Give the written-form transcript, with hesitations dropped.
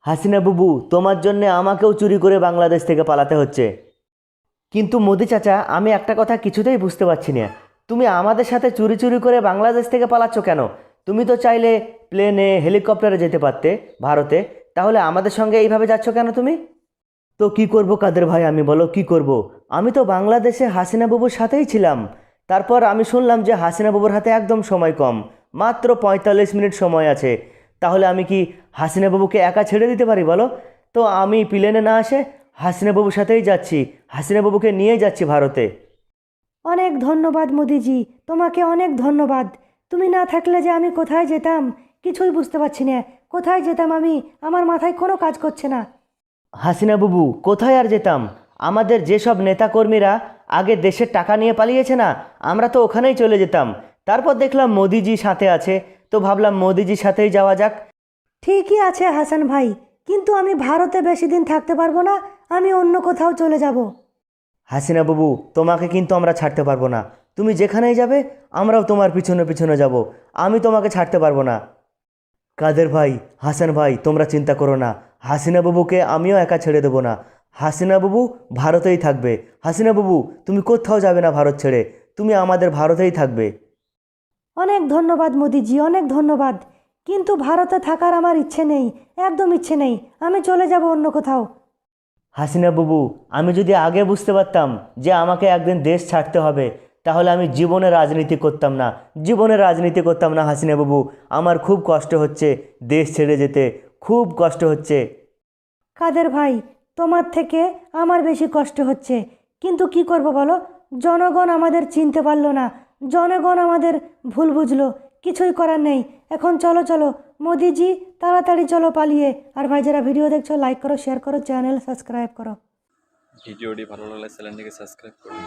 হাসিনা বুবু, তোমার জন্যে আমাকেও চুরি করে বাংলাদেশ থেকে পালাতে হচ্ছে। কিন্তু মোদি চাচা, আমি একটা কথা কিছুতেই বুঝতে পারছি না। তুমি আমাদের সাথে চুরি চুরি করে বাংলাদেশ থেকে পালাচ্ছ কেন? তুমি তো চাইলে প্লেনে হেলিকপ্টারে যেতে পারতে ভারতে। তাহলে আমাদের সঙ্গে এইভাবে যাচ্ছ কেন তুমি? তো কি করব কাদের ভাই, আমি বলো কি করব? আমি তো বাংলাদেশে হাসিনা বাবুর সাথেই ছিলাম। তারপর আমি শুনলাম যে হাসিনা বাবুর হাতে একদম সময় কম, মাত্র 45 মিনিট সময় আছে। তাহলে আমি কি হাসিনা বাবুকে একা ছেড়ে দিতে পারি বলো? তো আমি প্লেনে না আসে হাসিনা বাবুর সাথেই যাচ্ছি, হাসিনা বাবুকে নিয়ে যাচ্ছি ভারতে। অনেক ধন্যবাদ মোদিজি, তোমাকে অনেক ধন্যবাদ। তুমি না থাকলে যে আমি কোথায় যেতাম কিছুই বুঝতে পারছি না। কোথায় যেতাম আমি, আমার মাথায় কোনো কাজ করছে না। হাসিনা বাবু, কোথায় আর যেতাম? আমাদের যেসব নেতাকর্মীরা আগে দেশের টাকা নিয়ে পালিয়েছে না, আমরা তো ওখানেই চলে যেতাম। তারপর দেখলাম মোদিজি সাথে আছে, তো ভাবলাম মোদিজির সাথেই যাওয়া যাক। ঠিকই আছে হাসান ভাই, কিন্তু আমি ভারতে বেশি দিন থাকতে পারবো না। আমি অন্য কোথাও চলে যাব। হাসিনা বাবু, তোমাকে কিন্তু আমরা ছাড়তে পারবো না। তুমি যেখানেই যাবে আমরাও তোমার পিছনে পিছনে যাব। আমি তোমাকে ছাড়তে পারবো না। কাদের ভাই, হাসান ভাই, তোমরা চিন্তা করো না। হাসিনা বাবুকে আমিও একা ছেড়ে দেবো না। হাসিনা বাবু ভারতেই থাকবে। হাসিনা বাবু, তুমি কোথাও যাবে না ভারত ছেড়ে, তুমি আমাদের ভারতেই থাকবে। অনেক ধন্যবাদ মোদিজি, অনেক ধন্যবাদ। কিন্তু ভারতে থাকার আমার ইচ্ছে নেই, একদম ইচ্ছে নেই। আমি চলে যাব অন্য কোথাও। হাসিনা বাবু, আমি যদি আগে বুঝতে পারতাম যে আমাকে একদিন দেশ ছাড়তে হবে, তাহলে আমি জীবনে রাজনীতি করতাম না, জীবনে রাজনীতি করতাম না হাসিনা বাবু। আমার খুব কষ্ট হচ্ছে দেশ ছেড়ে যেতে, খুব কষ্ট হচ্ছে। কাদের ভাই, তোমার থেকে আমার বেশি কষ্ট হচ্ছে। কিন্তু কি করব বলো? জনগণ আমাদের চিনতে পারলো না, জনগণ আমাদের ভুল বুঝলো। কিছুই করার নেই। এখন চলো চলো মোদিজি, তাড়াতাড়ি চলো পালিয়ে। আর ভাই, যারা ভিডিও দেখছো, লাইক করো, শেয়ার করো, চ্যানেল সাবস্ক্রাইব করো। ভিডিওটি ভালো লাগলে চ্যানেলটিকে সাবস্ক্রাইব করুন।